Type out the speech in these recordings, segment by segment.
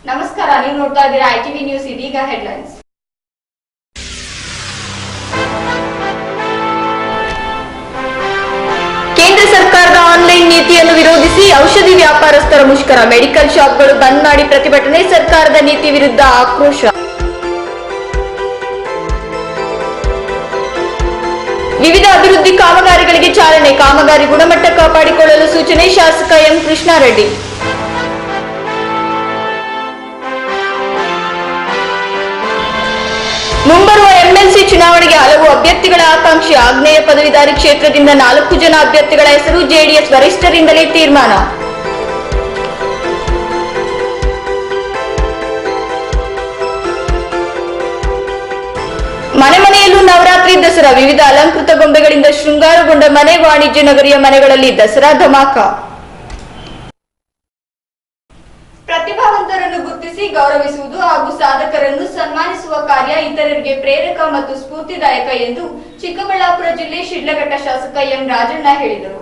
ನಮಸ್ಕಾರ, ನೀವು ನೋಡ್ತಾ ಇದ್ದೀರಾ ಐಟಿವಿ ನ್ಯೂಸ್. ಇದೀಗ ಹೆಡ್ಲೈನ್ಸ್. ಕೇಂದ್ರ ಸರ್ಕಾರದ ಆನ್ಲೈನ್ ನೀತಿಯನ್ನು ವಿರೋಧಿಸಿ ಔಷಧಿ ವ್ಯಾಪಾರಸ್ಥರ ಮುಷ್ಕರ. ಮೆಡಿಕಲ್ ಶಾಪ್ಗಳು ಬಂದ್ ಮಾಡಿ ಪ್ರತಿಭಟನೆ. ಸರ್ಕಾರದ ನೀತಿ ವಿರುದ್ಧ ಆಕ್ರೋಶ. ವಿವಿಧ ಅಭಿವೃದ್ಧಿ ಕಾಮಗಾರಿಗಳಿಗೆ ಚಾಲನೆ. ಕಾಮಗಾರಿ ಗುಣಮಟ್ಟ ಕಾಪಾಡಿಕೊಳ್ಳಲು ಸೂಚನೆ. ಶಾಸಕ ಎಂ ಕೃಷ್ಣಾರೆಡ್ಡಿ. ಮುಂಬರುವ ಎಂಎಲ್ಸಿ ಚುನಾವಣೆಗೆ ಹಲವು ಅಭ್ಯರ್ಥಿಗಳ ಆಕಾಂಕ್ಷೆ. ಆಗ್ನೇಯ ಪದವೀಧರ ಕ್ಷೇತ್ರದಿಂದ 4 ಜನ ಅಭ್ಯರ್ಥಿಗಳ ಹೆಸರು ಜೆಡಿಎಸ್ ವರಿಷ್ಠರಿಂದಲೇ ತೀರ್ಮಾನ. ಮನೆ ಮನೆಯಲ್ಲೂ ನವರಾತ್ರಿ ದಸರಾ. ವಿವಿಧ ಅಲಂಕೃತ ಗೊಂಬೆಗಳಿಂದ ಶೃಂಗಾರಗೊಂಡ ಮನೆ. ವಾಣಿಜ್ಯ ನಗರಿಯ ಮನೆಗಳಲ್ಲಿ ದಸರಾ ಧಮಾಕ. ಪ್ರತಿಭಾವಂತರನ್ನು ಗುರುತಿಸಿ ಗೌರವಿಸುವುದು ಹಾಗೂ ಸಾಧಕರನ್ನು ಸನ್ಮಾನಿಸುವ ಕಾರ್ಯ ಇತರರಿಗೆ ಪ್ರೇರಕ ಮತ್ತು ಸ್ಫೂರ್ತಿದಾಯಕ ಎಂದು ಚಿಕ್ಕಬಳ್ಳಾಪುರ ಜಿಲ್ಲೆ ಶಿಡ್ಲಘಟ್ಟ ಶಾಸಕ ಎಂ ರಾಜಣ್ಣ ಹೇಳಿದರು.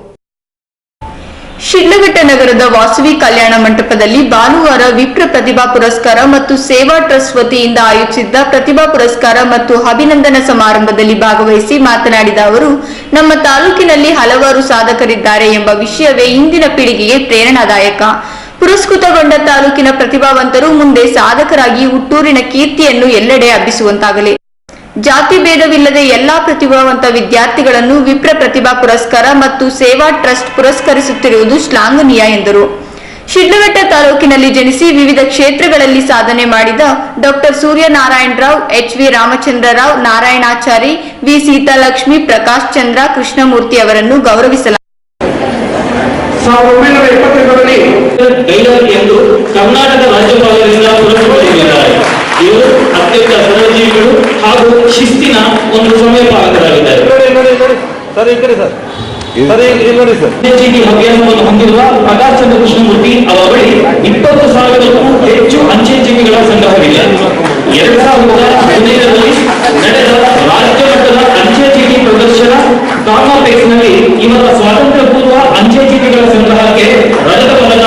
ಶಿಡ್ಲಘಟ್ಟ ನಗರದ ವಾಸವಿ ಕಲ್ಯಾಣ ಮಂಟಪದಲ್ಲಿ ಭಾನುವಾರ ವಿಪ್ರ ಪ್ರತಿಭಾ ಪುರಸ್ಕಾರ ಮತ್ತು ಸೇವಾ ಟ್ರಸ್ಟ್ ವತಿಯಿಂದ ಆಯೋಜಿಸಿದ್ದ ಪ್ರತಿಭಾ ಪುರಸ್ಕಾರ ಮತ್ತು ಅಭಿನಂದನಾ ಸಮಾರಂಭದಲ್ಲಿ ಭಾಗವಹಿಸಿ ಮಾತನಾಡಿದ ಅವರು, ನಮ್ಮ ತಾಲೂಕಿನಲ್ಲಿ ಹಲವಾರು ಸಾಧಕರಿದ್ದಾರೆ ಎಂಬ ವಿಷಯವೇ ಇಂದಿನ ಪೀಳಿಗೆಗೆ ಪ್ರೇರಣಾದಾಯಕ. ಪುರಸ್ಕೃತಗೊಂಡ ತಾಲೂಕಿನ ಪ್ರತಿಭಾವಂತರು ಮುಂದೆ ಸಾಧಕರಾಗಿ ಹುಟ್ಟೂರಿನ ಕೀರ್ತಿಯನ್ನು ಎಲ್ಲೆಡೆ ಹಬ್ಬಿಸುವಂತಾಗಲಿ. ಜಾತಿ ಭೇದವಿಲ್ಲದೆ ಎಲ್ಲಾ ಪ್ರತಿಭಾವಂತ ವಿದ್ಯಾರ್ಥಿಗಳನ್ನು ವಿಪ್ರ ಪ್ರತಿಭಾ ಪುರಸ್ಕಾರ ಮತ್ತು ಸೇವಾ ಟ್ರಸ್ಟ್ ಪುರಸ್ಕರಿಸುತ್ತಿರುವುದು ಶ್ಲಾಘನೀಯ ಎಂದರು. ಶಿಡ್ಲಘಟ್ಟ ತಾಲೂಕಿನಲ್ಲಿ ಜನಿಸಿ ವಿವಿಧ ಕ್ಷೇತ್ರಗಳಲ್ಲಿ ಸಾಧನೆ ಮಾಡಿದ ಡಾಕ್ಟರ್ ಸೂರ್ಯನಾರಾಯಣರಾವ್, ಎಚ್.ವಿ. ರಾಮಚಂದ್ರರಾವ್, ನಾರಾಯಣಾಚಾರಿ, ವಿ. ಸೀತಾಲಕ್ಷ್ಮಿ, ಪ್ರಕಾಶ್ ಚಂದ್ರ, ಕೃಷ್ಣಮೂರ್ತಿ ಅವರನ್ನು ಗೌರವಿಸಲಾಗಿದೆ. 1922ರಲ್ಲಿ ಎಂದು ಕರ್ನಾಟಕ ರಾಜ್ಯಪಾಲರಿಂದ ಪುರಸ್ಕೃತರಾಗಿದ್ದಾರೆ. ಇವರು ಅತ್ಯಂತ ಶ್ರಮಜೀವಿಗಳು ಹಾಗೂ ಶಿಸ್ತಿನ ಒಂದು ಸಮಯಪಾಲಕರಾಗಿದ್ದಾರೆ. ಅಭ್ಯಾಸವನ್ನು ಹೊಂದಿರುವ ಪ್ರಕಾಶ್ ಚಂದ್ರ ಕೃಷ್ಣಮೂರ್ತಿ ಅವರ ಬಳಿ 20,000ಕ್ಕೂ ಹೆಚ್ಚು ಅಂಚೆ ಚೀಟಿಗಳ ಸಂಗ್ರಹವಿದೆ. 2015ರಲ್ಲಿ ನಡೆದ ರಾಜ್ಯ ಮಟ್ಟದ ಅಂಚೆ ಚೀಟಿ ಪ್ರದರ್ಶನ ಕಾಮಾಪೇಕ್ಸ್ನಲ್ಲಿ ಇವರ ಸ್ವಾತಂತ್ರ್ಯ ಪೂರ್ವ ಅಂಚೆ ಚೀಟಿಗಳ ಸಂಗ್ರಹಕ್ಕೆ ರಜತ ಪದಕ.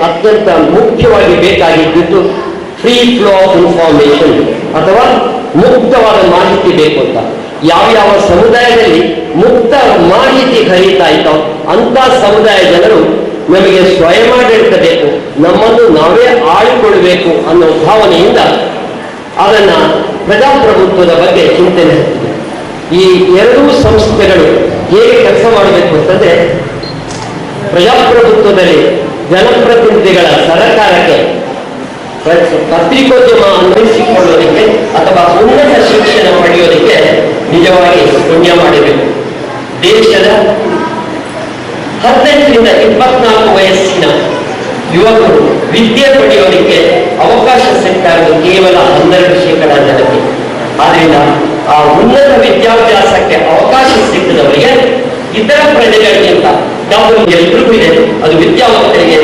ಅತ್ಯಂತ ಮುಖ್ಯವಾಗಿ ಬೇಕಾಗಿದ್ದು ಫ್ರೀ ಫ್ಲೋ ಆಫ್ ಇನ್ಫಾರ್ಮೇಶನ್ ಅಥವಾ ಮುಕ್ತವಾದ ಮಾಹಿತಿ ಬೇಕು ಅಂತ. ಯಾವ ಸಮುದಾಯದಲ್ಲಿ ಮುಕ್ತ ಮಾಹಿತಿ ಹರಿತಾ ಇತ್ತೋ ಅಂತ ಸಮುದಾಯ ಜನರು ನಮಗೆ ಸ್ವಯಮಾಡಳಿತ ಬೇಕು, ನಮ್ಮನ್ನು ನಾವೇ ಆಳಿಕೊಳ್ಳಬೇಕು ಅನ್ನೋ ಭಾವನೆಯಿಂದ ಅದನ್ನ ಪ್ರಜಾಪ್ರಭುತ್ವದ ಬಗ್ಗೆ ಚಿಂತನೆ ಹತ್ತಿದೆ. ಈ ಎರಡೂ ಸಂಸ್ಥೆಗಳು ಹೇಗೆ ಕೆಲಸ ಮಾಡಬೇಕು ಅಂತಂದ್ರೆ, ಪ್ರಜಾಪ್ರಭುತ್ವದಲ್ಲಿ ಜನಪ್ರತಿನಿಧಿಗಳ ಸರ್ಕಾರಕ್ಕೆ ಪತ್ರಿಕೋದ್ಯಮ ಅನ್ವಯಿಸಿಕೊಳ್ಳೋದಕ್ಕೆ ಅಥವಾ ಉನ್ನತ ಶಿಕ್ಷಣ ಪಡೆಯೋದಕ್ಕೆ ನಿಜವಾಗಿ ಪುಣ್ಯ ಮಾಡಬೇಕು. ದೇಶದ 18ರಿಂದ 24 ವಯಸ್ಸಿನ ಯುವಕರು ವಿದ್ಯೆ ಪಡೆಯೋದಕ್ಕೆ ಅವಕಾಶ ಸಿಗ್ತಾ ಇರೋದು ಕೇವಲ 12% ಜನಕ್ಕೆ. ಆದರೆ ಸಾಲಿನ ಆ ಉನ್ನತ ವಿದ್ಯಾಭ್ಯಾಸಕ್ಕೆ ಅವಕಾಶ ಸಿಕ್ಕಿದವರಿಗೆ ಇತರ ಪ್ರಜೆಗಳಿಗಿಂತ ಎಲ್ರಿಗೂ ಇದೆ. ಅದು ವಿದ್ಯಾವಂತರಿಗೆ,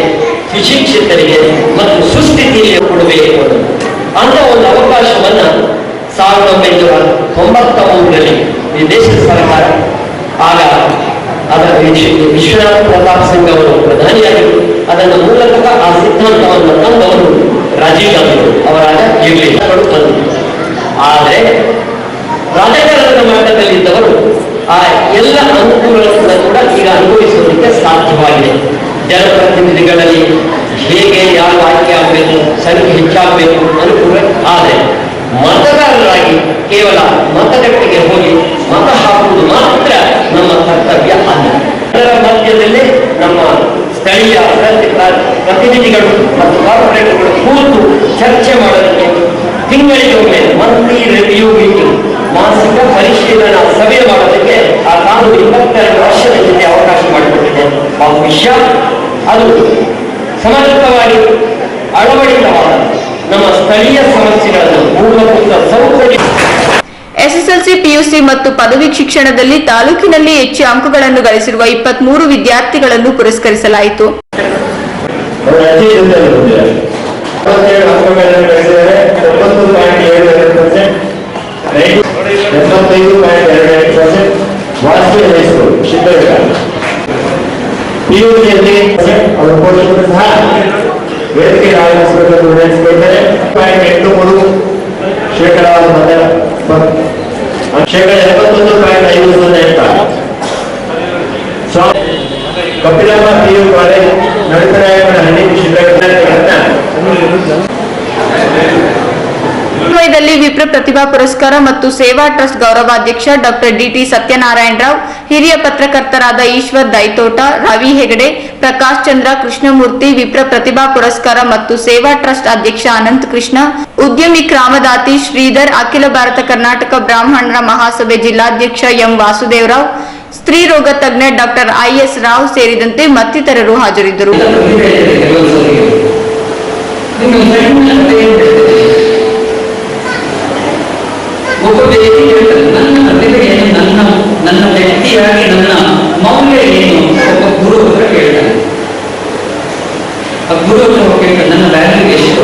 ಸುಶಿಕ್ಷಿತರಿಗೆ ಮತ್ತು ಸುಸ್ಥಿತಿಯಲ್ಲಿ ಕೊಡಬೇಕು ಅಂತ ಒಂದು ಅವಕಾಶವನ್ನ 1993ರಲ್ಲಿ ಈ ದೇಶದ ಸರ್ಕಾರ, ಆಗ ಅದರ ವಿಶ್ವನಾಥ ಪ್ರತಾಪ್ ಸಿಂಗ್ ಅವರು ಪ್ರಧಾನಿಯಾಗಿದ್ದರು. ಅದನ್ನು ಮೂಲತಃ ಆ ಸಿದ್ಧಾಂತವನ್ನು ತಂದವರು ರಾಜೀವ್ ಗಾಂಧಿ ಅವರಾಗ ಇರಲಿಲ್ಲ ತಂದರು. ಆದರೆ ರಾಜಕಾರಣದ ಮಟ್ಟದಲ್ಲಿದ್ದವರು ಆ ಎಲ್ಲ ಅನುಕೂಲಗಳನ್ನು ಕೂಡ ಈಗ ಅನುಭವಿಸುವುದಕ್ಕೆ ಸಾಧ್ಯವಾಗಿದೆ. ಜನಪ್ರತಿನಿಧಿಗಳಲ್ಲಿ ಹೇಗೆ ಯಾರು ಆಯ್ಕೆ ಆಗಬೇಕು, ಸಂಖ್ಯೆ ಹೆಚ್ಚಾಗಬೇಕು ಅನುಕೂಲ. ಆದರೆ ಮತದಾರರಾಗಿ ಕೇವಲ ಮತಗಟ್ಟೆಗೆ ಹೋಗಿ ಮತ ಹಾಕುವುದು ಮಾತ್ರ ನಮ್ಮ ಕರ್ತವ್ಯ ಅಲ್ಲ. ಅದರ ಮಧ್ಯದಲ್ಲಿ ನಮ್ಮ ಸ್ಥಳೀಯ ಪ್ರತಿನಿಧಿಗಳು ಮತ್ತು ಕಾರ್ಪೊರೇಟರ್ಗಳು ಕೂತು ಚರ್ಚೆ ಮಾಡೋದಕ್ಕೆ ತಿಂಗಳಿಗೊಮ್ಮೆ ಮಂತ್ಲಿ ರಿವ್ಯೂ ಮೀಟಿಂಗ್, ಮಾಸಿಕ ಪರಿಶೀಲನಾ ಸಭೆ ಮಾಡೋದಕ್ಕೆ ಆ ಕಾನೂನು 22 ವರ್ಷದ ಹಿಂದೆ ಅವಕಾಶ ಮಾಡಿಕೊಟ್ಟಿದೆ. ಆ ವಿಷಯ ಅದು ಸಮರ್ಥವಾಗಿ ಅಳವಡಿತವಾದ ನಮ್ಮ ಸ್ಥಳೀಯ ಸಮಸ್ಯೆಗಳನ್ನು ಮೂಲಭೂತ ಸೌಕರ್ಯ ಎಸ್ಎಸ್ಎಲ್ಸಿ, ಪಿಯುಸಿ ಮತ್ತು ಪದವಿ ಶಿಕ್ಷಣದಲ್ಲಿ ತಾಲೂಕಿನಲ್ಲಿ ಹೆಚ್ಚು ಅಂಕಗಳನ್ನು ಗಳಿಸಿರುವ 23 ವಿದ್ಯಾರ್ಥಿಗಳನ್ನು ಪುರಸ್ಕರಿಸಲಾಯಿತು. ಪಿಯುಸಿಯಲ್ಲಿ ಅವರ ಪೋಷಕರು ಸಹ ವೇದಿಕೆ ನಿರ್ವಹಿಸಿಕೊಳ್ತಾರೆ. 83 ಶೇಕಡಾವಾರು ಮತ, ಶೇಕಡ 71.5%. ಕಪಿಲಮ್ಮ ಪಿಯು ಕಾಲೇಜ್ ನಡುಕರಾಯಕರ ಹಳ್ಳಿ ಸಮಯದಲ್ಲಿ ವಿಪ್ರ ಪ್ರತಿಭಾ ಪುರಸ್ಕಾರ ಮತ್ತು ಸೇವಾ ಟ್ರಸ್ಟ್ ಗೌರವಾಧ್ಯಕ್ಷ ಡಾಕ್ಟರ್ ಡಿಟಿ ಸತ್ಯನಾರಾಯಣ ರಾವ್, ಹಿರಿಯ ಪತ್ರಕರ್ತರಾದ ಈಶ್ವರ್ ದೈತೋಟ, ರವಿ ಹೆಗಡೆ, ಪ್ರಕಾಶ್ ಚಂದ್ರ, ಕೃಷ್ಣಮೂರ್ತಿ, ವಿಪ್ರ ಪ್ರತಿಭಾ ಪುರಸ್ಕಾರ ಮತ್ತು ಸೇವಾ ಟ್ರಸ್ಟ್ ಅಧ್ಯಕ್ಷ ಅನಂತ ಕೃಷ್ಣ, ಉದ್ಯಮಿ ಕ್ರಾಮದಾತಿ ಶ್ರೀಧರ್, ಅಖಿಲ ಭಾರತ ಕರ್ನಾಟಕ ಬ್ರಾಹ್ಮಣರ ಮಹಾಸಭೆ ಜಿಲ್ಲಾಧ್ಯಕ್ಷ ಎಂ ವಾಸುದೇವರಾವ್, ಸ್ತ್ರೀ ರೋಗ ತಜ್ಞ ಡಾಕ್ಟರ್ ಐಎಸ್ ರಾವ್ ಸೇರಿದಂತೆ ಮತ್ತಿತರರು ಹಾಜರಿದ್ದರು. ಒಬ್ಬ ವ್ಯಕ್ತಿ ಹೇಳ್ತಾರೆ, ನನ್ನ ಪ್ರತಿಭೆ ಏನು, ನನ್ನ ವ್ಯಕ್ತಿಯಾಗಿ ನನ್ನ ಮೌಲ್ಯ ಏನು, ಒಬ್ಬ ಗುರು ಹತ್ರ ಕೇಳ್ತಾನೆ. ಆ ಗುರು ಹತ್ರ ಕೇಳ್ತಾನೆ, ನನ್ನ ವ್ಯಾಲ್ಯೂ ಎಷ್ಟು.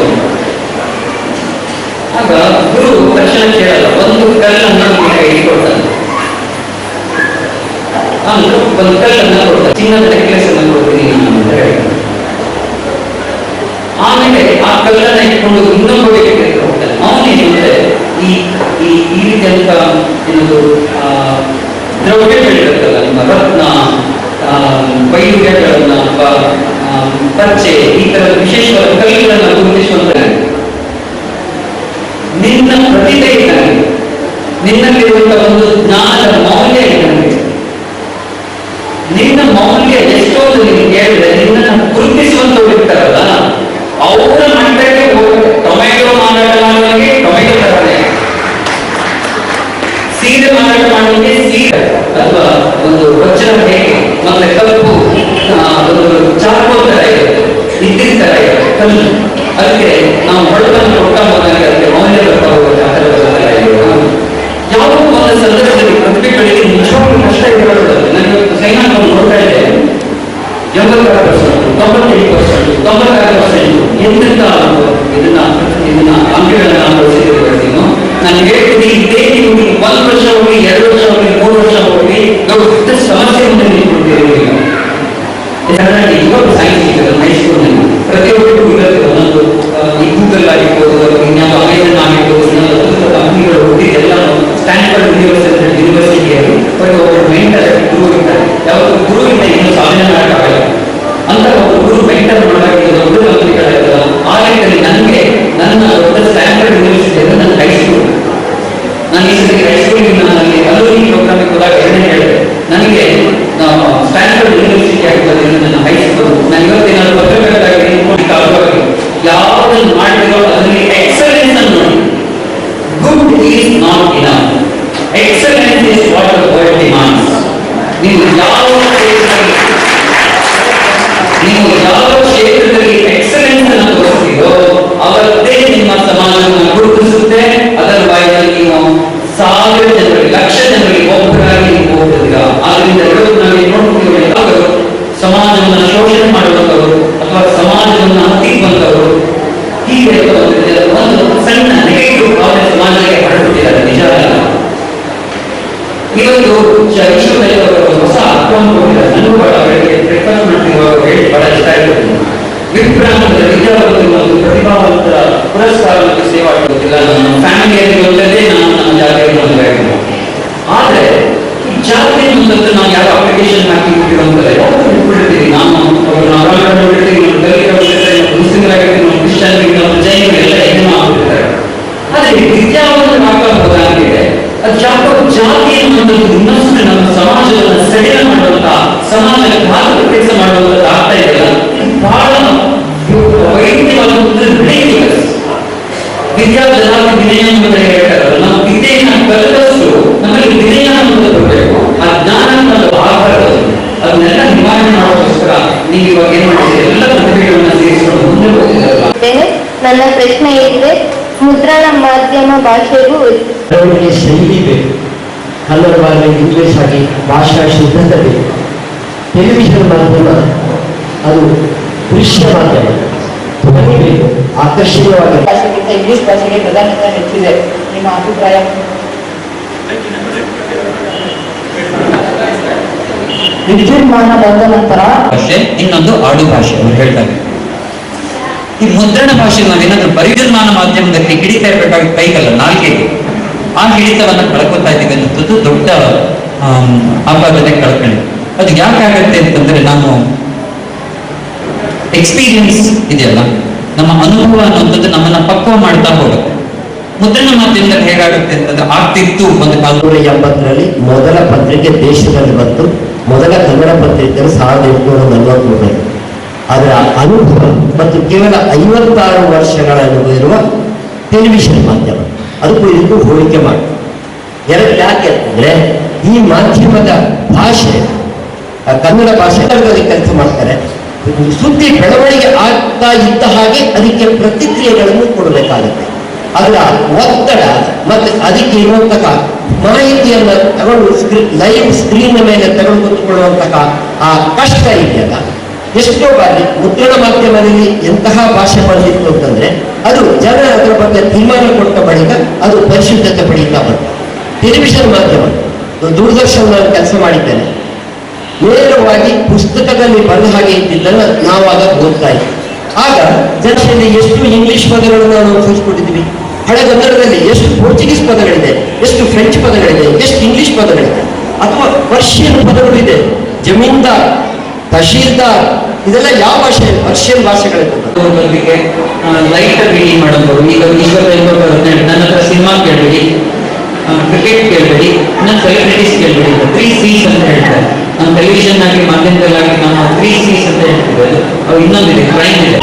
ಆಗ ಗುರು ತಕ್ಷಣ ಕೇಳಲ್ಲ, ಒಂದು ಕಲ್ಲನ್ನು ಕೈಗೆ ಕೊಡ್ತಾನೆ. ಒಂದು ಕಲ್ಲನ್ನು ಕೊಡ್ತಾನೆ, ಚಿನ್ನದ ನೆಕ್ಲೆಸ್ ಅನ್ನು ಕೊಡ್ತೀನಿ ಅಂತ ಹೇಳ್ತಾನೆ. ಆಮೇಲೆ ಆ ಕಲ್ಲನ್ನ ಇಟ್ಕೊಂಡು ಇನ್ನೊಬ್ಬ ವ್ಯಕ್ತಿ ಹೋಗ್ತಾನೆ. ಅವನೇನಂದ್ರೆ ಈ ರೀತಿಯಂತ ಏನದು ದ್ರವ್ಯಗಳಿರುತ್ತಲ್ಲ, ನಿಮ್ಮ ರತ್ನ, ವೈದ್ಯಗಳನ್ನ ಅಥವಾ ಪಚ್ಚೆ, ಈ ತರದ ವಿಶೇಷವಾದ ಕಲ್ಲುಗಳನ್ನು ಗುರುತಿಸುವಂತ ನಿನ್ನ ಪ್ರತಿಭೆ ಇದ್ದಂಗೆ, ನಿನ್ನಲ್ಲಿರುವಂತಹ ಒಂದು ಜ್ಞಾನದ ಮೌಲ್ಯ ಇದ್ದಂಗೆ, ನಿನ್ನ ಮೌಲ್ಯ ಎಷ್ಟೊಂದು ನಿಮ್ಗೆ ಕೇಳಿದ್ರೆ ನಿನ್ನನ್ನು ಗುರುತಿಸುವಂತವ್ರು ಇರ್ತಾರಲ್ಲ, ಅವರ ಮಟ್ಟಕ್ಕೆ ಹೋಗುತ್ತೆ. ಟೊಮೆಟೊ ಮಾರಾಟ ಮಾಡೋರಿಗೆ ಟೊಮೆಟೊ ತರನೇ, ಸೀರೆ ಮಾರಾಟ ಮಾಡೋರಿಗೆ ಸೀರೆ, ಅಥವಾ ಒಂದು ವಜ್ರ ಹೇಗೆ ಮತ್ತೆ ಕಪ್ಪು ಒಂದು ಚಾರ್ಕೋಲ್ ತರ ಇರುತ್ತೆ, ಇದ್ದಿನ ತರ ಇರುತ್ತೆ ಕಲ್ಲು. ಅದಕ್ಕೆ ನಾವು ಹೊಳಪನ್ನು ಕೊಟ್ಟ ಹೋದಾಗ ಅದಕ್ಕೆ ಮೌಲ್ಯ ಬರ್ತಾ ಹೋಗುತ್ತೆ. ಆ ಥರದ ಯಾವುದೋ ಒಂದು ಸಂದರ್ಭದಲ್ಲಿ ಪ್ರತಿಭೆಗಳಿಗೆ ನಿಜವಾಗ್ಲೂ ಕಷ್ಟ ಇರೋದು. ನಾನು ಇವತ್ತು ಸೈನ್ಯವನ್ನು ನೋಡ್ತಾ ಇದ್ದೆ, 86%, 97%, 96% ಎಂತೆಂತ ಇದನ್ನ ಅಂಕಗಳನ್ನ ನಾನು ಬಳಸಿದ್ದೀನಿ. ನಾನು ಹೇಳ್ತೀನಿ, ಇದೇ ನೀವು 1 ವರ್ಷ ಹೋಗಿ, 2 ವರ್ಷ ಹೋಗಿ, 3 ವರ್ಷ ಹೋಗಿ ನಾವು ಸಮಸ್ಯೆಯನ್ನು ನಿಂತ್ಕೊಂಡಿದ್ದೀವಿ. ಇವಾಗ ಸೈನ್ಸ್ ಸಿಗೋದು ಹೈಸ್ಕೂಲ್ನಲ್ಲಿ ಪ್ರತಿಯೊಬ್ಬರಿಗೂ ಇರುತ್ತೆ ಒಂದೊಂದು, ಈ ಗೂಗಲ್ ಆಗಿರ್ಬೋದು, ಇನ್ಯಾವ ಅಮೆಜಾನ್ ಆಗಿರ್ಬೋದು, ಕಂಪನಿಗಳು ಹುಟ್ಟಿ ಎಲ್ಲ ಸ್ಟ್ಯಾನ್ಫರ್ಡ್ ಯೂನಿವರ್ಸಿಟಿಯಲ್ಲಿ ಒಬ್ಬರು ಮೆಂಟರ್ ಗುರು ಇರ್ತಾರೆ. ಯಾವತ್ತು ಗುರುವಿಂದ ಇನ್ನೂ ಸಾಧನೆ ಮಾಡೋಕ್ಕಾಗಲ್ಲ ಅಂತ ಒಬ್ಬರು ಗುರು ಮೆಂಟರ್ ಮಾಡೋಕ್ಕೆ ದೊಡ್ಡ ಕಂಪನಿಗಳಿರ್ತಲ್ಲ. ಆ ರೀತಿಯಲ್ಲಿ ನನಗೆ ನನ್ನ ದೊಡ್ಡ ಸ್ಟ್ಯಾನ್ಫರ್ಡ್ ಯೂನಿವರ್ಸಿಟಿಯಲ್ಲಿ ನನ್ನ ಹೈಸ್ಕೂಲ್, ನಾನು ಈ ಸತಿ ಹೈಸ್ಕೂಲಿಗೆ ನನಗೆ ಅಲೋನಿ ಪ್ರೋಗ್ರಾಮಿಗೆ ಹೋದಾಗ ಎರಡನೇ ಹೇಳಿದೆ, ನನಗೆ ಸ್ಟ್ಯಾನ್ಫರ್ಡ್ ಯೂನಿವರ್ಸಿಟಿ ಆಗಿರೋದ್ರಿಂದ ನನ್ನ ಹೈಸ್ಕೂಲ್, ನಾನು ಇವತ್ತೇನಾದ್ರು ಪತ್ರಕರ್ತರಾಗಿ ಯಾವುದನ್ನು ಮಾಡಿರೋ ಅದರಲ್ಲಿ ಎಕ್ಸಲೆನ್ಸ್ ಅನ್ನು ನೋಡಿ. Good is not enough, excellence is what the world demands. ನೀವು ಯಾವ ಕ್ಷೇತ್ರದಲ್ಲಿ ಎಕ್ಸಲೆನ್ಸ್ ಅನ್ನು ತೋರಿಸ್ತೀರೋ ಅವತ್ತೇ ನಿಮ್ಮ ಸಮಾಜವನ್ನು ಗುರುತಿಸುತ್ತೆ. ಅದರ್ವೈಸ್ ನೀವು 1000 ಜನರಿಗೆ, ಲಕ್ಷ ಜನರಿಗೆ ಒಬ್ಬರಾಗಿ ಹೋಗುವುದಿಲ್ಲ. ಆದ್ರಿಂದ ನಾವೇನು ನೋಡ್ತೀವಿ, ಯಾರು ಸಮಾಜವನ್ನು ಶೋಷಣೆ ಮಾಡುವಂತವರು ಅಥವಾ ಸಮಾಜವನ್ನು ಹತ್ತಿಕ್ಕುವಂತವರು, ಹೀಗೆ ಒಂದು ಸಣ್ಣ ನೆಗೆಟಿವ್ ಭಾವನೆ ಸಮಾಜಕ್ಕೆ ಹರಡುತ್ತಿದ್ದಾರೆ. ನಿಜ ಅಲ್ಲ. ಇವತ್ತು ವಿಶ್ವದಲ್ಲಿ ಹೊಸ ಅರ್ಥವನ್ನು ಕೊಟ್ಟಿದ್ದಾರೆ. ನನಗೂ ಅವರಿಗೆ ಬ್ರೇಕ್ಫಾಸ್ಟ್ ಮಾಡ್ತಿರುವಾಗ ಹೇಳಿ ಬಹಳ ಇಷ್ಟ ಆಗುತ್ತೆ. ವಿಪ್ರಾಂತದ ವಿದ್ಯಾವಂತರು ಒಂದು ಪ್ರತಿಭಾವಂತರ ಪುರಸ್ಕಾರ ಮತ್ತು ಸೇವಾ ಗೊತ್ತಿಲ್ಲ. ನಮ್ಮ ಫ್ಯಾಮಿಲಿಯಲ್ಲಿ ಒಳ್ಳೆದೇ ನಾನು ನಮ್ಮ ಜಾತಿಯಲ್ಲಿ ಮದುವೆಯಾಗಿಲ್ಲ. ಆದ್ರೆ ಈ ಜಾತಿ ಮುಂದದ್ದು ನಾವು ಯಾವ ಅಪ್ಲಿಕೇಶನ್ ಹಾಕಿ ಬಿಟ್ಟಿರುವಂತಲ್ಲ, ಯಾವುದು ಬಿಟ್ಬಿಟ್ಟಿರ್ತೀವಿ. ನಾವು ಬಿಟ್ಟಿರ್ತೀವಿ, ಮುಸ್ಲಿಮರಾಗಿರ್ತೀವಿ, ಕ್ರಿಶ್ಚಿಯನ್, ಜೈನರೆಲ್ಲ ಏನೋ ಆಗ್ಬಿಟ್ಟಿರ್ತಾರೆ. ಆದ್ರೆ ವಿದ್ಯಾವಂತರು ಹಾಕಬಹುದಾಗಿದೆ. ಅದು ಜಾತಿ ಅನ್ನುವಂಥದ್ದು ಇನ್ನಷ್ಟು ನಮ್ಮ ಸಮಾಜವನ್ನು ಸಡಿಲ ಮಾಡುವಂತ, ಸಮಾಜ ಘಾತಕ ಕೆಲಸ ಮಾಡುವಂಥದ್ದು ಆಗ್ತಾ ಇದೆಯಲ್ಲ, ಬಹಳ ವೈಯಕ್ತಿಕವಾದ ವಿದ್ಯಾರ್ಥಿ ವಿನಯ ಅಂತ ಹೇಳ್ತಾರೆ. ನಾವು ವಿದ್ಯೆಯನ್ನು ಕಲಿತಷ್ಟು ನಮಗೆ ವಿನಯ ಅನ್ನೋದು ಬರಬೇಕು. ಆ ಜ್ಞಾನ ಅನ್ನೋದು ಆಧಾರ, ಅದನ್ನೆಲ್ಲ ನಿವಾರಣೆ ಮಾಡೋಕ್ಕೋಸ್ಕರ ನೀವು ಇವಾಗ ಏನ್ ಮಾಡಿದ್ದೀರಿ, ಎಲ್ಲ ಪ್ರತಿಭೆಗಳನ್ನ ಸೇರಿಸಿಕೊಂಡು ಮುಂದೆ ಹೋಗಿದ್ದೀರಲ್ಲ. ನನ್ನ ಪ್ರಶ್ನೆ ಇದೆ, ಮುದ್ರಣ ಮಾಧ್ಯಮ ಭಾಷೆಗೂ ಶೈಲಿ ಬೇಕು, ಕನ್ನಡ ಭಾಷೆ ಇಂಗ್ಲಿಷ್ ಆಗಿ ಭಾಷಾ ಶುದ್ಧತೆ ಬೇಕು. ಟೆಲಿವಿಷನ್ ಮಾಧ್ಯಮ ಅದು ದೃಶ್ಯ ಮಾಧ್ಯಮ, ಧ್ವನಿ ಬೇಕು, ಆಕರ್ಷಣೀಯವಾಗಿ ಭಾಷೆಗಿಂತ ಇಂಗ್ಲಿಷ್ ಭಾಷೆಗೆ ಪ್ರಾಧಾನ್ಯತೆ ಹೆಚ್ಚಿದೆ. ನಿಮ್ಮ ಅಭಿಪ್ರಾಯ? ವಿದ್ಯುನ್ಮಾನ ಬಂದ ನಂತರ ಭಾಷೆ, ಇನ್ನೊಂದು ಆಡು ಭಾಷೆ ಅವ್ರು ಹೇಳ್ತಾರೆ. ಈ ಮುದ್ರಣ ಭಾಷೆ ನಾವೇನಾದ್ರೂ ಪರಿವಿದ್ಯುನ್ಮಾನ ಮಾಧ್ಯಮದಲ್ಲಿ ಹಿಡಿತಾ ಇರಬೇಕಾಗಿ ಕೈಗಲ್ಲ, ನಾಲ್ಗೆಗೆ ಆ ಹಿಡಿತವನ್ನ ಕಳ್ಕೊತಾ ಇದ್ದೀವಿ ಅನ್ನೋದು ದೊಡ್ಡ ಆಪಾದನೆ ಕಳ್ಕೊಳ್ಳಿ. ಅದು ಯಾಕಾಗತ್ತೆ ಅಂತಂದ್ರೆ, ನಾನು ಎಕ್ಸ್ಪೀರಿಯನ್ಸ್ ಇದೆಯಲ್ಲ, ನಮ್ಮ ಅನುಭವ ಅನ್ನುವಂಥದ್ದು ನಮ್ಮನ್ನ ಪಕ್ವ ಮಾಡ್ತಾ ಹೋಗುತ್ತೆ. ಮುದ್ರಣ ಮಾಧ್ಯಮದಲ್ಲಿ ಹೇಗಾಗುತ್ತೆ ಅಂತಂದ್ರೆ, ಆಗ್ತಿತ್ತು ಒಂದು 1980ರಲ್ಲಿ ಮೊದಲ ಪತ್ರಿಕೆ ದೇಶದಲ್ಲಿ ಬಂತು. ಮೊದಲ ಕನ್ನಡ ಪತ್ರಿಕೆಗಳು 1843. ಅದರ ಅನುಭವ ಮತ್ತು ಕೇವಲ 56 ವರ್ಷಗಳ ಅನುಭವ ಇರುವ ಟೆಲಿವಿಷನ್ ಮಾಧ್ಯಮ, ಅದಕ್ಕೂ ಇದಕ್ಕೂ ಹೋಲಿಕೆ ಮಾಡಿ. ಯಾಕೆ ಅಂತಂದ್ರೆ, ಈ ಮಾಧ್ಯಮದ ಭಾಷೆ ಕನ್ನಡ ಭಾಷೆ ಕೆಲಸ ಮಾಡ್ತಾರೆ. ಸುದ್ದಿ ಬೆಳವಣಿಗೆ ಆಗ್ತಾ ಇದ್ದ ಹಾಗೆ ಅದಕ್ಕೆ ಪ್ರತಿಕ್ರಿಯೆಗಳನ್ನು ಕೊಡಬೇಕಾಗುತ್ತೆ. ಅದರ ಒತ್ತಡ ಮತ್ತು ಅದಕ್ಕೆ ಇರುವಂತಹ ಮಾಹಿತಿಯನ್ನು ತಗೊಂಡು ಲೈವ್ ಸ್ಕ್ರೀನ್ ಮೇಲೆ ತಗೊಂಡು ಕೂತ್ಕೊಳ್ಳುವಂತಹ ಆ ಕಷ್ಟ ಇದೆಯಲ್ಲ, ಎಷ್ಟೋ ಬಾರಿ ಮುದ್ರಣ ಮಾಧ್ಯಮದಲ್ಲಿ ಎಂತಹ ಭಾಷೆ ಬಂದಿತ್ತು ಅಂತಂದ್ರೆ, ಅದು ಜನ ಅದರ ಬಗ್ಗೆ ತೀರ್ಮಾನ ಕೊಟ್ಟ ಬಳಿಕ ಅದು ಪರಿಶುದ್ಧತೆ ಪಡೀತಾ ಬಂತು. ಟೆಲಿವಿಷನ್ ಮಾಧ್ಯಮ, ದೂರದರ್ಶನ ಕೆಲಸ ಮಾಡಿದ್ದೇನೆ, ನೇರವಾಗಿ ಪುಸ್ತಕದಲ್ಲಿ ಬರೆದ ಹಾಗೆ ಇದ್ದಿದ್ದನ್ನು ನಾವಾಗ ಓದ್ತಾ ಇದ್ವಿ. ಆಗ ಜನರಲ್ಲಿ ಎಷ್ಟು ಇಂಗ್ಲಿಷ್ ಪದಗಳನ್ನು ನಾವು ಕಲಿಸ್ಕೊಟ್ಟಿದ್ವಿ, ಹಳೆಗನ್ನಡದಲ್ಲಿ ಎಷ್ಟು ಪೋರ್ಚುಗೀಸ್ ಪದಗಳಿದೆ, ಎಷ್ಟು ಫ್ರೆಂಚ್ ಪದಗಳಿದೆ, ಎಷ್ಟು ಇಂಗ್ಲಿಷ್ ಪದಗಳಿದೆ, ಅಥವಾ ಪರ್ಷಿಯನ್ ಪದಗಳು ಇದೆ. ಜಮೀನ್ದಾರ್, ತಹಶೀಲ್ದಾರ್, ಇದೆಲ್ಲ ಯಾವ ಭಾಷೆ? ಪರ್ಷಿಯನ್ ಭಾಷೆಗಳಿದೆ. ಲೈಟ್ ರೀಡಿಂಗ್ ಮಾಡೋದು. ಈಗ ನನ್ನ ಹತ್ರ ಸಿನಿಮಾ ಕೇಳಬೇಡಿ, ಕ್ರಿಕೆಟ್ ಕೇಳಬೇಡಿ, ನನ್ನ ಸೆಲೆಬ್ರಿಟೀಸ್ ಕೇಳಬೇಡಿ, 3 C's ಅಂತ ಹೇಳ್ತಾರೆ. ನಮ್ಮ ಟೆಲಿವಿಷನ್ ಆಗಿ ಮಾಧ್ಯಮದಲ್ಲಾಗಿ ನಾವು 3 C's ಅಂತ ಹೇಳ್ತಿದ್ದೇವೆ. ಅವು ಇನ್ನೊಂದಿದೆ, ಕ್ರೈಮ್ ಇದೆ.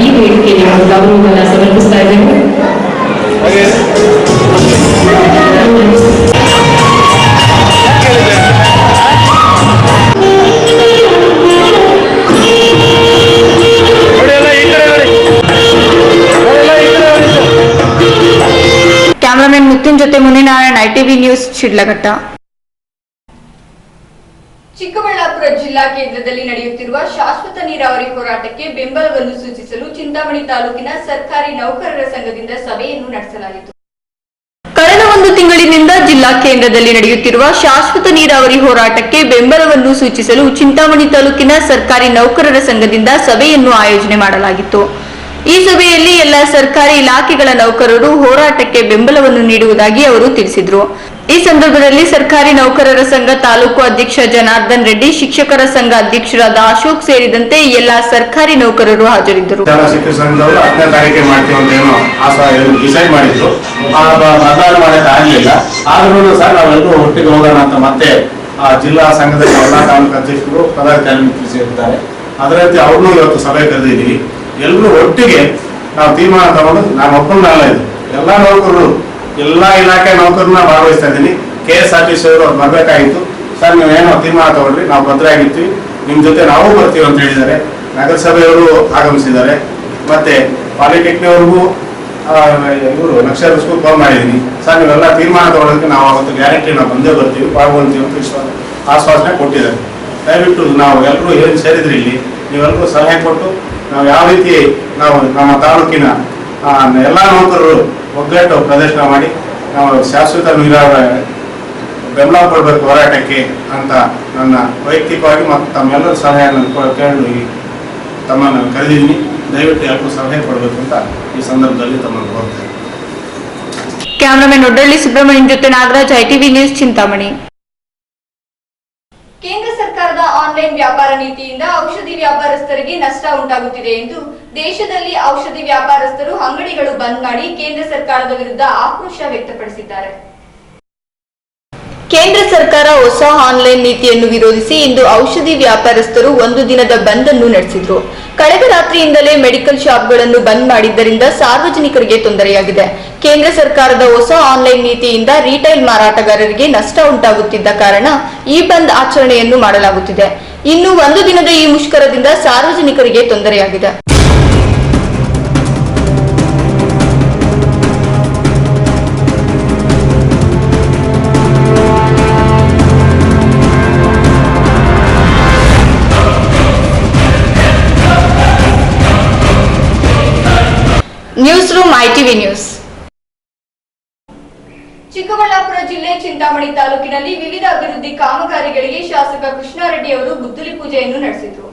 ಈ ವೇದಿಕೆಗೆ ಗೌರವವನ್ನು ಸಮರ್ಪಿಸ್ತಾ ಇದ್ದೇವೆ. ಕ್ಯಾಮರಾಮನ್ ಮುತ್ತಿನ ಜೊತೆ ಮುನಿನಾರಾಯಣ್, ITV ನ್ಯೂಸ್, ಶಿಡ್ಲಘಟ್ಟ. ಚಿಕ್ಕಬಳ್ಳಾಪುರ ಜಿಲ್ಲಾ ಕೇಂದ್ರದಲ್ಲಿ ನಡೆಯುತ್ತಿರುವ ಶಾಶ್ವತ ನೀರಾವರಿ ಹೋರಾಟಕ್ಕೆ ಬೆಂಬಲವನ್ನು ಸೂಚಿಸಲು ಚಿಂತಾಮಣಿ ತಾಲೂಕಿನ ಸರ್ಕಾರಿ ನೌಕರರ ಸಂಘದಿಂದ ಸಭೆಯನ್ನು ನಡೆಸಲಾಯಿತು. ಕಳೆದ 1 ತಿಂಗಳಿನಿಂದ ಜಿಲ್ಲಾ ಕೇಂದ್ರದಲ್ಲಿ ನಡೆಯುತ್ತಿರುವ ಶಾಶ್ವತ ನೀರಾವರಿ ಹೋರಾಟಕ್ಕೆ ಬೆಂಬಲವನ್ನು ಸೂಚಿಸಲು ಚಿಂತಾಮಣಿ ತಾಲೂಕಿನ ಸರ್ಕಾರಿ ನೌಕರರ ಸಂಘದಿಂದ ಸಭೆಯನ್ನು ಆಯೋಜನೆ ಮಾಡಲಾಗಿತ್ತು. ಈ ಸಭೆಯಲ್ಲಿ ಎಲ್ಲ ಸರ್ಕಾರಿ ಇಲಾಖೆಗಳ ನೌಕರರು ಹೋರಾಟಕ್ಕೆ ಬೆಂಬಲವನ್ನು ನೀಡುವುದಾಗಿ ಅವರು ತಿಳಿಸಿದರು. ಈ ಸಂದರ್ಭದಲ್ಲಿ ಸರ್ಕಾರಿ ನೌಕರರ ಸಂಘ ತಾಲೂಕು ಅಧ್ಯಕ್ಷ ಜನಾರ್ದನ್ ರೆಡ್ಡಿ, ಶಿಕ್ಷಕರ ಸಂಘ ಅಧ್ಯಕ್ಷರಾದ ಅಶೋಕ್ ಸೇರಿದಂತೆ ಎಲ್ಲ ಸರ್ಕಾರಿ ನೌಕರರು ಹಾಜರಿದ್ದರು. ಶಿಕ್ಷಕ ಸಂಘದವರು 10ನೇ ತಾರೀಕಿಗೆ ಮಾಡ್ತೀವಿ ಅಂತ ಏನೋ ಡಿಸೈಡ್ ಮಾಡಿದ್ರು. ಬದಲಾವಣೆ ಮಾಡಕ್ಕೆ ಆಗಲಿಲ್ಲ. ಆದ್ರೂ ಸರ್ ನಾವೆಲ್ಲರೂ ಒಟ್ಟಿಗೆ ಹೋಗೋಣ ಅಂತ ಮತ್ತೆ ಜಿಲ್ಲಾ ಸಂಘದ ಎಲ್ಲಾ ತಾಲೂಕು ಅಧ್ಯಕ್ಷರು ಪದಾಧಿಕಾರಿಗಳು ಸೇರಿದ್ದಾರೆ. ಅದರಂತೆ ಅವ್ರನ್ನೂ ಇವತ್ತು ಸಭೆ ಕರೆದಿದ್ದೀವಿ. ಎಲ್ಲರೂ ಒಟ್ಟಿಗೆ ನಾವು ತೀರ್ಮಾನ ತಗೊಂಡು, ನಾನು ಒಪ್ಪಂದಲ್ಲ ಇದು, ಎಲ್ಲಾ ನೌಕರರು, ಎಲ್ಲಾ ಇಲಾಖೆ ನೌಕರನ್ನ ಭಾಗವಹಿಸ್ತಾ ಇದ್ದೀನಿ. KSRTC ಅವರು ಬರ್ಬೇಕಾಗಿತ್ತು. ಸರ್ ನೀವೇನೋ ತೀರ್ಮಾನ ತಗೊಂಡ್ರಿ, ನಾವು ಭದ್ರಾಗಿರ್ತೀವಿ, ನಿಮ್ ಜೊತೆ ನಾವು ಬರ್ತೀವಿ ಅಂತ ಹೇಳಿದ್ದಾರೆ. ನಗರಸಭೆಯವರು ಆಗಮಿಸಿದ್ದಾರೆ, ಮತ್ತೆ ಪಾಲಿಟೆಕ್ನಿಕ್ ಅವ್ರಿಗೂ ಇವರು ನಕ್ಷತ್ರ ಸ್ಕೂಲ್ ಕಾಲ್ ಮಾಡಿದ್ದೀನಿ ಸರ್, ನೀವೆಲ್ಲ ತೀರ್ಮಾನ ತಗೊಳ್ಳೋದಕ್ಕೆ ನಾವು ಅವತ್ತು ಗ್ಯಾರಂಟಿ ನಾವು ಬಂದೇ ಬರ್ತೀವಿ, ಪಾಲ್ಗೊಳ್ತೀವಿ ಅಂತ ಆಶ್ವಾಸನೆ ಕೊಟ್ಟಿದ್ದಾರೆ. ದಯವಿಟ್ಟು ನಾವು ಎಲ್ಲರೂ ಏನು ಸೇರಿದ್ರಿ ಇಲ್ಲಿ, ನೀವೆಲ್ಲರೂ ಸಲಹೆ ಕೊಟ್ಟು ನಾವು ಯಾವ ರೀತಿ ನಾವು ನಮ್ಮ ತಾಲೂಕಿನ ಎಲ್ಲ ನೌಕರರು ಒಗ್ಗಟ್ಟು ಪ್ರದರ್ಶನ ಮಾಡಿ ನಾವು ಶಾಶ್ವತ ಬೆಂಬಲ ಕೊಡಬೇಕು ಹೋರಾಟಕ್ಕೆ ಅಂತ ನನ್ನ ವೈಯಕ್ತಿಕವಾಗಿ ಮತ್ತು ತಮ್ಮೆಲ್ಲರ ಸಲಹೆಯನ್ನು ಕೇಳಿ ತಮ್ಮನ್ನು ಕರೆದಿದ್ದೀನಿ. ದಯವಿಟ್ಟು ಎಲ್ಲರೂ ಸಲಹೆ ಕೊಡಬೇಕು ಅಂತ ಈ ಸಂದರ್ಭದಲ್ಲಿ ತಮ್ಮನ್ನು ಕೋರ್ತೇನೆ. ಕ್ಯಾಮರಾಮನ್ ಒಡ್ಡಳ್ಳಿ ಸುಬ್ರಹ್ಮಣ್ಯಂ ಜೊತೆ ನಾಗರಾಜ್, ಐಟಿವಿ ನ್ಯೂಸ್, ಚಿಂತಾಮಣಿ. ಕೇಂದ್ರ ಸರ್ಕಾರದ ಆನ್ಲೈನ್ ವ್ಯಾಪಾರ ನೀತಿಯಿಂದ ಔಷಧಿ ವ್ಯಾಪಾರಸ್ಥರಿಗೆ ನಷ್ಟ ಉಂಟಾಗುತ್ತಿದೆ ಎಂದು ದೇಶದಲ್ಲಿ ಔಷಧಿ ವ್ಯಾಪಾರಸ್ಥರು ಅಂಗಡಿಗಳು ಬಂದ್ ಮಾಡಿ ಕೇಂದ್ರ ಸರ್ಕಾರದ ವಿರುದ್ಧ ಆಕ್ರೋಶ ವ್ಯಕ್ತಪಡಿಸಿದ್ದಾರೆ. ಕೇಂದ್ರ ಸರ್ಕಾರ ಹೊಸ ಆನ್ಲೈನ್ ನೀತಿಯನ್ನು ವಿರೋಧಿಸಿ ಇಂದು ಔಷಧಿ ವ್ಯಾಪಾರಸ್ಥರು ಒಂದು ದಿನದ ಬಂದ್ ಅನ್ನು ನಡೆಸಿದ್ರು. ಕಳೆದ ರಾತ್ರಿಯಿಂದಲೇ ಮೆಡಿಕಲ್ ಶಾಪ್ಗಳನ್ನು ಬಂದ್ ಮಾಡಿದ್ದರಿಂದ ಸಾರ್ವಜನಿಕರಿಗೆ ತೊಂದರೆಯಾಗಿದೆ. ಕೇಂದ್ರ ಸರ್ಕಾರದ ಹೊಸ ಆನ್ಲೈನ್ ನೀತಿಯಿಂದ ರಿಟೈಲ್ ಮಾರಾಟಗಾರರಿಗೆ ನಷ್ಟ ಉಂಟಾಗುತ್ತಿದ್ದ ಕಾರಣ ಈ ಬಂದ್ ಆಚರಣೆಯನ್ನು ಮಾಡಲಾಗುತ್ತಿದೆ. ಇನ್ನು ಒಂದು ದಿನದ ಈ ಮುಷ್ಕರದಿಂದ ಸಾರ್ವಜನಿಕರಿಗೆ ತೊಂದರೆಯಾಗಿದೆ. News room, ITV news. Chikkaballapur ಜಿಲ್ಲೆ ಚಿಂತಾಮಣಿ ತಾಲೂಕಿನಲ್ಲಿ ವಿವಿಧ ಅಭಿವೃದ್ಧಿ ಕಾಮಗಾರಿಗಳಿಗೆ ಶಾಸಕ ಕೃಷ್ಣಾರೆಡ್ಡಿ ಅವರು ಗುದ್ದಲಿ ಪೂಜೆಯನ್ನು ನಡೆಸಿದರು.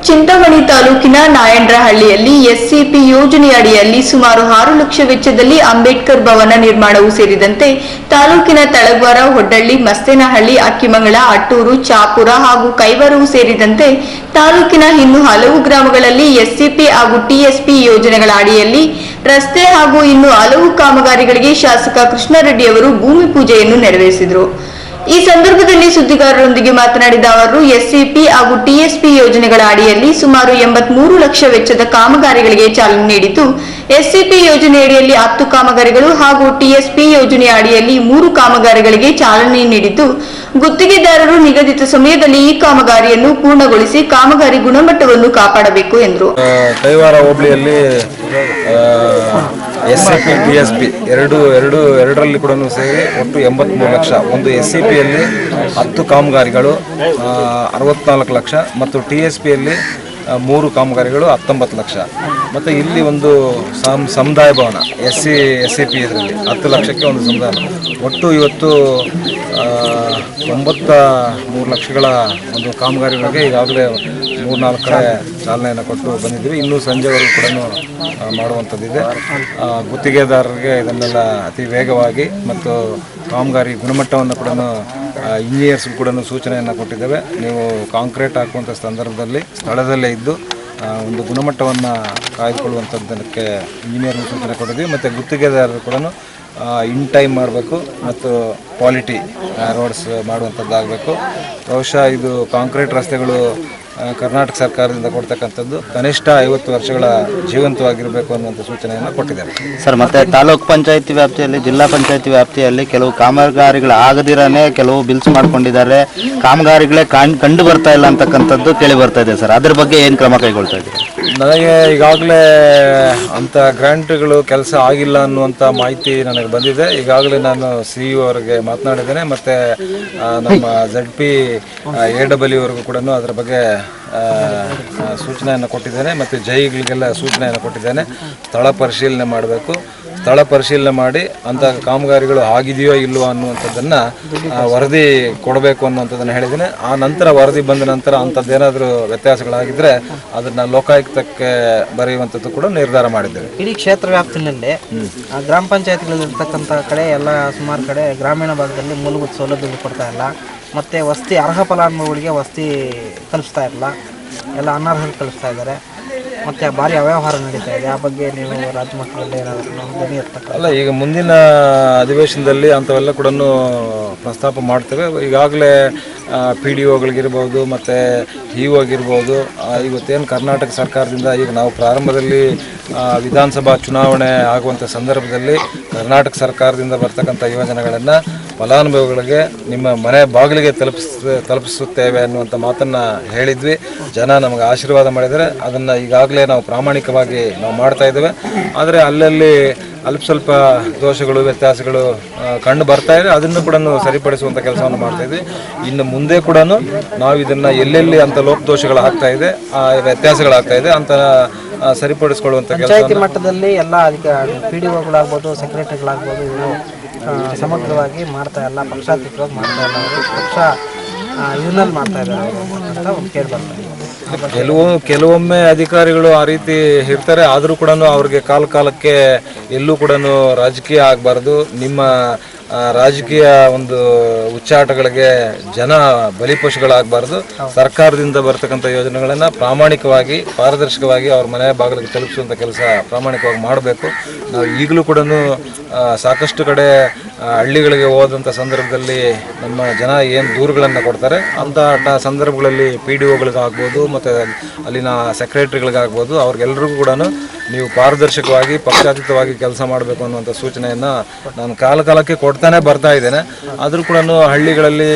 ಚಿಂತಾಮಣಿ ತಾಲೂಕಿನ ನಾಯಂಡ್ರಹಳ್ಳಿಯಲ್ಲಿ ಎಸ್ಸಿಪಿ ಯೋಜನೆಯಡಿಯಲ್ಲಿ ಸುಮಾರು 6 ಲಕ್ಷ ವೆಚ್ಚದಲ್ಲಿ ಅಂಬೇಡ್ಕರ್ ಭವನ ನಿರ್ಮಾಣವೂ ಸೇರಿದಂತೆ ತಾಲೂಕಿನ ತಳಗ್ವಾರ, ಹೊಡ್ಡಳ್ಳಿ, ಮಸ್ತೇನಹಳ್ಳಿ, ಅಕ್ಕಿಮಂಗಳ, ಅಟ್ಟೂರು, ಚಾಪುರ ಹಾಗೂ ಕೈವಾರವೂ ಸೇರಿದಂತೆ ತಾಲೂಕಿನ ಇನ್ನು ಹಲವು ಗ್ರಾಮಗಳಲ್ಲಿ ಎಸ್ಸಿಪಿ ಹಾಗೂ ಟಿಎಸ್ಪಿ ಯೋಜನೆಗಳ ಅಡಿಯಲ್ಲಿ ರಸ್ತೆ ಹಾಗೂ ಇನ್ನು ಹಲವು ಕಾಮಗಾರಿಗಳಿಗೆ ಶಾಸಕ ಕೃಷ್ಣಾರೆಡ್ಡಿ ಅವರು ಭೂಮಿ ಪೂಜೆಯನ್ನು ನೆರವೇರಿಸಿದರು. ಈ ಸಂದರ್ಭದಲ್ಲಿ ಸುದ್ದಿಗಾರರೊಂದಿಗೆ ಮಾತನಾಡಿದ ಅವರು ಎಸ್ಸಿಪಿ ಹಾಗೂ ಟಿಎಸ್ಪಿ ಯೋಜನೆಗಳ ಅಡಿಯಲ್ಲಿ ಸುಮಾರು 83 ಲಕ್ಷ ವೆಚ್ಚದ ಕಾಮಗಾರಿಗಳಿಗೆ ಚಾಲನೆ ನೀಡಿದ್ದು, ಎಸ್ಸಿಪಿ ಯೋಜನೆಯಡಿಯಲ್ಲಿ 10 ಕಾಮಗಾರಿಗಳು ಹಾಗೂ ಟಿಎಸ್ಪಿ ಯೋಜನೆಯ ಅಡಿಯಲ್ಲಿ 3 ಕಾಮಗಾರಿಗಳಿಗೆ ಚಾಲನೆ ನೀಡಿದ್ದು, ಗುತ್ತಿಗೆದಾರರು ನಿಗದಿತ ಸಮಯದಲ್ಲಿ ಈ ಕಾಮಗಾರಿಯನ್ನು ಪೂರ್ಣಗೊಳಿಸಿ ಕಾಮಗಾರಿ ಗುಣಮಟ್ಟವನ್ನು ಕಾಪಾಡಬೇಕು ಎಂದರು. ಕೈವಾರ ಹೋಬಳಿಯಲ್ಲಿ ಎಸ್ಸಿಪಿ ಟಿಎಸ್ಪಿ ಎರಡರಲ್ಲಿ ಕೂಡ ಸೇರಿ ಒಟ್ಟು 83 ಲಕ್ಷ, ಒಂದು ಎಸ್ಸಿಪಿಯಲ್ಲಿ 10 ಕಾಮಗಾರಿಗಳು 64 ಲಕ್ಷ ಮತ್ತು ಟಿಎಸ್ಪಿಯಲ್ಲಿ 3 ಕಾಮಗಾರಿಗಳು 19 ಲಕ್ಷ. ಮತ್ತು ಇಲ್ಲಿ ಒಂದು ಸಮುದಾಯ ಭವನ ಎಸ್ಸಿಪಿ ಇದರಲ್ಲಿ 10 ಲಕ್ಷಕ್ಕೆ ಒಂದು ಸಮುದಾಯ ಭವನ. ಒಟ್ಟು ಇವತ್ತು 93 ಲಕ್ಷಗಳ ಒಂದು ಕಾಮಗಾರಿಗಳಿಗೆ ಈಗಾಗಲೇ 3-4 ಕಡೆ ಚಾಲನೆಯನ್ನು ಕೊಟ್ಟು ಬಂದಿದ್ದೀವಿ. ಇನ್ನೂ ಸಂಜೆವರೆಗೂ ಕೂಡ ಮಾಡುವಂಥದ್ದಿದೆ. ಗುತ್ತಿಗೆದಾರರಿಗೆ ಇದನ್ನೆಲ್ಲ ಅತಿ ವೇಗವಾಗಿ ಮತ್ತು ಕಾಮಗಾರಿ ಗುಣಮಟ್ಟವನ್ನು ಕೂಡ ಇಂಜಿನಿಯರ್ಸ್ ಕೂಡ ಸೂಚನೆಯನ್ನು ಕೊಟ್ಟಿದ್ದೇವೆ. ನೀವು ಕಾಂಕ್ರೀಟ್ ಹಾಕುವಂಥ ಸಂದರ್ಭದಲ್ಲಿ ಸ್ಥಳದಲ್ಲೇ ಇದ್ದು ಒಂದು ಗುಣಮಟ್ಟವನ್ನು ಕಾಯ್ದುಕೊಳ್ಳುವಂಥದ್ದಕ್ಕೆ ಇಂಜಿನಿಯರ್ಗೆ ಸೂಚನೆ ಕೊಟ್ಟಿದ್ದೀವಿ. ಮತ್ತು ಗುತ್ತಿಗೆದಾರರು ಕೂಡ ಇನ್ ಟೈಮ್ ಮಾಡಬೇಕು ಮತ್ತು ಕ್ವಾಲಿಟಿ ರೋಡ್ಸ್ ಮಾಡುವಂಥದ್ದಾಗಬೇಕು. ಬಹುಶಃ ಇದು ಕಾಂಕ್ರೀಟ್ ರಸ್ತೆಗಳು ಕರ್ನಾಟಕ ಸರ್ಕಾರದಿಂದ ಕೊಡ್ತಕ್ಕಂಥದ್ದು ಕನಿಷ್ಠ 50 ವರ್ಷಗಳ ಜೀವಂತವಾಗಿರಬೇಕು ಅನ್ನುವಂಥ ಸೂಚನೆಯನ್ನು ಕೊಟ್ಟಿದ್ದಾರೆ ಸರ್. ಮತ್ತು ತಾಲೂಕ್ ಪಂಚಾಯತಿ ವ್ಯಾಪ್ತಿಯಲ್ಲಿ, ಜಿಲ್ಲಾ ಪಂಚಾಯತಿ ವ್ಯಾಪ್ತಿಯಲ್ಲಿ ಕೆಲವು ಕಾಮಗಾರಿಗಳು ಆಗದಿರನೇ ಕೆಲವು ಬಿಲ್ಸ್ ಮಾಡ್ಕೊಂಡಿದ್ದಾರೆ. ಕಾಮಗಾರಿಗಳೇ ಕಂಡು ಬರ್ತಾ ಇಲ್ಲ ಅಂತಕ್ಕಂಥದ್ದು ಕೇಳಿ ಬರ್ತಾ ಇದೆ ಸರ್. ಅದ್ರ ಬಗ್ಗೆ ಏನು ಕ್ರಮ ಕೈಗೊಳ್ತಾ ಇದ್ದೀರಿ? ನನಗೆ ಈಗಾಗಲೇ ಅಂಥ ಗ್ರ್ಯಾಂಟ್ಗಳು ಕೆಲಸ ಆಗಿಲ್ಲ ಅನ್ನುವಂಥ ಮಾಹಿತಿ ನನಗೆ ಬಂದಿದೆ. ಈಗಾಗಲೇ ನಾನು CEO ಅವರಿಗೆ ಮಾತನಾಡಿದ್ದೇನೆ ಮತ್ತು ನಮ್ಮ ZP AW ಅವರಿಗೂ ಕೂಡ ಅದರ ಬಗ್ಗೆ ಸೂಚನೆಯನ್ನು ಕೊಟ್ಟಿದ್ದೇನೆ ಮತ್ತು ಜೈಗಳಿಗೆಲ್ಲ ಸೂಚನೆಯನ್ನು ಕೊಟ್ಟಿದ್ದೇನೆ. ಸ್ಥಳ ಪರಿಶೀಲನೆ ಮಾಡಬೇಕು. ಸ್ಥಳ ಪರಿಶೀಲನೆ ಮಾಡಿ ಅಂಥ ಕಾಮಗಾರಿಗಳು ಆಗಿದೆಯೋ ಇಲ್ಲವೋ ಅನ್ನುವಂಥದ್ದನ್ನು ವರದಿ ಕೊಡಬೇಕು ಅನ್ನುವಂಥದ್ದನ್ನು ಹೇಳಿದ್ದೇನೆ. ಆ ನಂತರ ವರದಿ ಬಂದ ನಂತರ ಅಂಥದ್ದೇನಾದರೂ ವ್ಯತ್ಯಾಸಗಳಾಗಿದ್ದರೆ ಅದನ್ನು ಲೋಕಾಯುಕ್ತಕ್ಕೆ ಬರೆಯುವಂಥದ್ದು ಕೂಡ ನಿರ್ಧಾರ ಮಾಡಿದ್ದೇವೆ. ಇಡೀ ಕ್ಷೇತ್ರ ವ್ಯಾಪ್ತಿನಲ್ಲಿ ಗ್ರಾಮ ಪಂಚಾಯತ್ಗಳಿರ್ತಕ್ಕಂಥ ಕಡೆ ಎಲ್ಲ ಸುಮಾರು ಕಡೆ ಗ್ರಾಮೀಣ ಭಾಗದಲ್ಲಿ ಮೂಲಭೂತ ಸೌಲಭ್ಯಗಳು ಕೊಡ್ತಾ ಇಲ್ಲ. ಮತ್ತು ವಸತಿ ಅರ್ಹ ಫಲಾನುಭವಿಗಳಿಗೆ ವಸತಿ ಕಲಿಸ್ತಾ ಇಲ್ಲ, ಎಲ್ಲ ಅನರ್ಹರು ಕಲಿಸ್ತಾ ಇದ್ದಾರೆ. ಮತ್ತು ಭಾರಿ ಅವ್ಯವಹಾರ ನಡೀತಾ ಇದೆ. ಆ ಬಗ್ಗೆ ನೀವು ರಾಜ್ಯ ಮಟ್ಟದಲ್ಲಿ ಏನಾದರೂ ಧ್ವನಿ ಎತ್ತಕ್ಕ? ಅಲ್ಲ, ಈಗ ಮುಂದಿನ ಅಧಿವೇಶನದಲ್ಲಿ ಅಂಥವೆಲ್ಲ ಕೂಡ ಪ್ರಸ್ತಾಪ ಮಾಡ್ತೇವೆ. ಈಗಾಗಲೇ PDOಗಳಿಗಿರ್ಬೋದು ಮತ್ತು EO ಆಗಿರ್ಬೋದು, ಇವತ್ತೇನು ಕರ್ನಾಟಕ ಸರ್ಕಾರದಿಂದ ಈಗ ನಾವು ಪ್ರಾರಂಭದಲ್ಲಿ ವಿಧಾನಸಭಾ ಚುನಾವಣೆ ಆಗುವಂಥ ಸಂದರ್ಭದಲ್ಲಿ ಕರ್ನಾಟಕ ಸರ್ಕಾರದಿಂದ ಬರ್ತಕ್ಕಂಥ ಯೋಜನೆಗಳನ್ನು ಫಲಾನುಭವಿಗಳಿಗೆ ನಿಮ್ಮ ಮನೆ ಬಾಗಿಲಿಗೆ ತಲುಪಿಸುತ್ತೇವೆ ಅನ್ನುವಂಥ ಮಾತನ್ನು ಹೇಳಿದ್ವಿ. ಜನ ನಮಗೆ ಆಶೀರ್ವಾದ ಮಾಡಿದರೆ ಅದನ್ನು ಈಗಾಗಲೇ ನಾವು ಪ್ರಾಮಾಣಿಕವಾಗಿ ನಾವು ಮಾಡ್ತಾ ಇದ್ದೇವೆ. ಆದರೆ ಅಲ್ಲಲ್ಲಿ ಸ್ವಲ್ಪ ದೋಷಗಳು ವ್ಯತ್ಯಾಸಗಳು ಕಂಡು ಬರ್ತಾ ಇದೆ. ಅದನ್ನು ಕೂಡ ಸರಿಪಡಿಸುವಂಥ ಕೆಲಸವನ್ನು ಮಾಡ್ತಾ ಇದ್ವಿ. ಇನ್ನು ಮುಂದೆ ಕೂಡ ನಾವು ಇದನ್ನು ಎಲ್ಲೆಲ್ಲಿ ಅಂತ ಲೋಪದೋಷಗಳು ಆಗ್ತಾ ಇದೆ, ಆ ವ್ಯತ್ಯಾಸಗಳಾಗ್ತಾ ಇದೆ ಅಂತ ಸರಿಪಡಿಸ್ಕೊಳ್ಳುವಂಥ ಕೆಲಸ ಪಂಚಾಯತಿ ಮಟ್ಟದಲ್ಲಿ ಎಲ್ಲ ಅದಕ್ಕೆ PDOಗಳಾಗ್ಬೋದು, ಸೆಕ್ರೆಟರಿಗಳಾಗ್ಬೋದು, ಇವರು ಸಮಗ್ರವಾಗಿ ಮಾಡ್ತಾ ಇಲ್ಲ, ಪಕ್ಷಾತೀತವಾಗಿ ಮಾಡ್ತಾ ಇಲ್ಲ, ಅವರು ಪಕ್ಷ ಯೂನಲ್ಲಿ ಮಾಡ್ತಾ ಇದ್ದಾರೆ ಅಂತ ಒಂದು ಕೇಳಿ ಬರ್ತಾರೆ. ಕೆಲವೊಮ್ಮೆ ಅಧಿಕಾರಿಗಳು ಆ ರೀತಿ ಇರ್ತಾರೆ. ಆದರೂ ಕೂಡ ಅವ್ರಿಗೆ ಕಾಲಕ್ಕೆ ಎಲ್ಲೂ ಕೂಡ ರಾಜಕೀಯ ಆಗಬಾರ್ದು. ನಿಮ್ಮ ರಾಜಕೀಯ ಒಂದು ಉಚ್ಚಾಟಗಳಿಗೆ ಜನ ಬಲಿಪಶುಗಳಾಗಬಾರ್ದು. ಸರ್ಕಾರದಿಂದ ಬರ್ತಕ್ಕಂಥ ಯೋಜನೆಗಳನ್ನು ಪ್ರಾಮಾಣಿಕವಾಗಿ ಪಾರದರ್ಶಕವಾಗಿ ಅವ್ರ ಮನೆ ಬಾಗಿಲಿಗೆ ತಲುಪಿಸುವಂಥ ಕೆಲಸ ಪ್ರಾಮಾಣಿಕವಾಗಿ ಮಾಡಬೇಕು. ನಾವು ಈಗಲೂ ಕೂಡ ಸಾಕಷ್ಟು ಕಡೆ ಹಳ್ಳಿಗಳಿಗೆ ಹೋದಂಥ ಸಂದರ್ಭದಲ್ಲಿ ನಮ್ಮ ಜನ ಏನು ದೂರುಗಳನ್ನು ಕೊಡ್ತಾರೆ ಅಂಥ ಸಂದರ್ಭಗಳಲ್ಲಿ PDOಗಳಿಗಾಗ್ಬೋದು ಮತ್ತು ಅಲ್ಲಿನ ಸೆಕ್ರೆಟರಿಗಳಿಗಾಗ್ಬೋದು ಅವ್ರಿಗೆಲ್ಲರಿಗೂ ಕೂಡ ನೀವು ಪಾರದರ್ಶಕವಾಗಿ ಪಕ್ಷಾತೀತವಾಗಿ ಕೆಲಸ ಮಾಡಬೇಕು ಅನ್ನುವಂಥ ಸೂಚನೆಯನ್ನು ನಾನು ಕಾಲಕ್ಕೆ ಕೊಡ್ತಾನೆ ಬರ್ತಾ ಇದ್ದೇನೆ. ಆದರೂ ಕೂಡ ಹಳ್ಳಿಗಳಲ್ಲಿ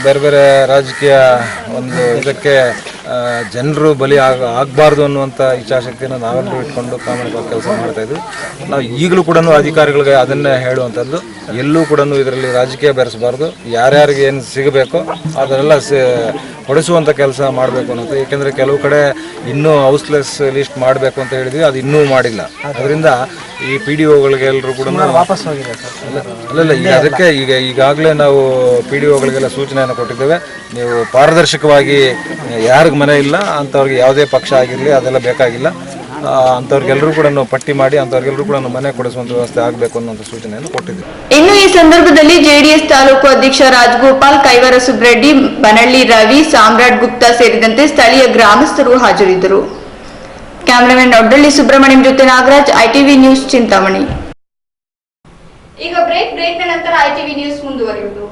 ಬೇರೆ ಬೇರೆ ರಾಜಕೀಯ ಒಂದು ಇದಕ್ಕೆ ಜನರು ಬಲಿ ಆಗಬಾರ್ದು ಅನ್ನುವಂಥ ಇಚ್ಛಾಶಕ್ತಿಯನ್ನು ನಾವೆಲ್ಲರೂ ಇಟ್ಕೊಂಡು ಪ್ರಾಮಾಣಿಕವಾಗಿ ಕೆಲಸ ಮಾಡ್ತಾ ಇದ್ವಿ. ನಾವು ಈಗಲೂ ಕೂಡ ಅಧಿಕಾರಿಗಳಿಗೆ ಅದನ್ನೇ ಹೇಳುವಂಥದ್ದು, ಎಲ್ಲೂ ಕೂಡ ಇದರಲ್ಲಿ ರಾಜಕೀಯ ಬೆರೆಸಬಾರ್ದು. ಯಾರ್ಯಾರಿಗೆ ಏನು ಸಿಗಬೇಕೋ ಅದನ್ನೆಲ್ಲ ಕೊಡಿಸುವಂಥ ಕೆಲಸ ಮಾಡಬೇಕು ಅನ್ನೋದು. ಏಕೆಂದರೆ ಕೆಲವು ಕಡೆ ಇನ್ನೂ ಹೌಸ್ಲೆಸ್ ಲಿಸ್ಟ್ ಮಾಡಬೇಕು ಅಂತ ಹೇಳಿದ್ವಿ, ಅದು ಇನ್ನೂ ಮಾಡಿಲ್ಲ. ಅದರಿಂದ ಈ PDOಗಳಿಗೆ ಎಲ್ಲರೂ ಕೂಡ ವಾಪಸ್ ಹೋಗಿದೆ ಅಲ್ಲಲ್ಲ, ಈಗ ಅದಕ್ಕೆ ಈಗಾಗಲೇ ನಾವು PDOಗಳಿಗೆಲ್ಲ ಸೂಚನೆಯನ್ನು ಕೊಟ್ಟಿದ್ದೇವೆ. ನೀವು ಪಾರದರ್ಶಕವಾಗಿ ಯಾರಿಗೆ ಮನೆ ಇಲ್ಲ ಅಂಥವ್ರಿಗೆ ಯಾವುದೇ ಪಕ್ಷ ಆಗಿರಲಿ ಅದೆಲ್ಲ ಬೇಕಾಗಿಲ್ಲ. ಅಂಥವ್ರಿಗೆಲ್ಲರೂ ಕೂಡ ಪಟ್ಟಿ ಮಾಡಿ ಅಂಥವ್ರಿಗೆಲ್ಲರೂ ಕೂಡ ಮನೆ ಕೊಡಿಸುವಂಥ ವ್ಯವಸ್ಥೆ ಆಗಬೇಕು ಅನ್ನೋಂಥ ಸೂಚನೆಯನ್ನು ಕೊಟ್ಟಿದ್ದೀವಿ. ಇನ್ನು ಈ ಸಂದರ್ಭದಲ್ಲಿ JDS ತಾಲೂಕು ಅಧ್ಯಕ್ಷ ರಾಜಗೋಪಾಲ್, ಕೈವರ ಸುಬ್ರೆಡ್ಡಿ, ಬನಳ್ಳಿ ರವಿ, ಸಾಮ್ರಾಟ್ ಗುಪ್ತಾ ಸೇರಿದಂತೆ ಸ್ಥಳೀಯ ಗ್ರಾಮಸ್ಥರು ಹಾಜರಿದ್ದರು. ಕ್ಯಾಮರಾಮನ್ ಒಡ್ಡಳ್ಳಿ ಸುಬ್ರಹ್ಮಣ್ಯಂ ಜೊತೆ ನಾಗರಾಜ್, ITV ನ್ಯೂಸ್, ಚಿಂತಾಮಣಿ. ಈಗ ಬ್ರೇಕ್ನ ನಂತರ ITV ನ್ಯೂಸ್ ಮುಂದುವರಿಯುವುದು.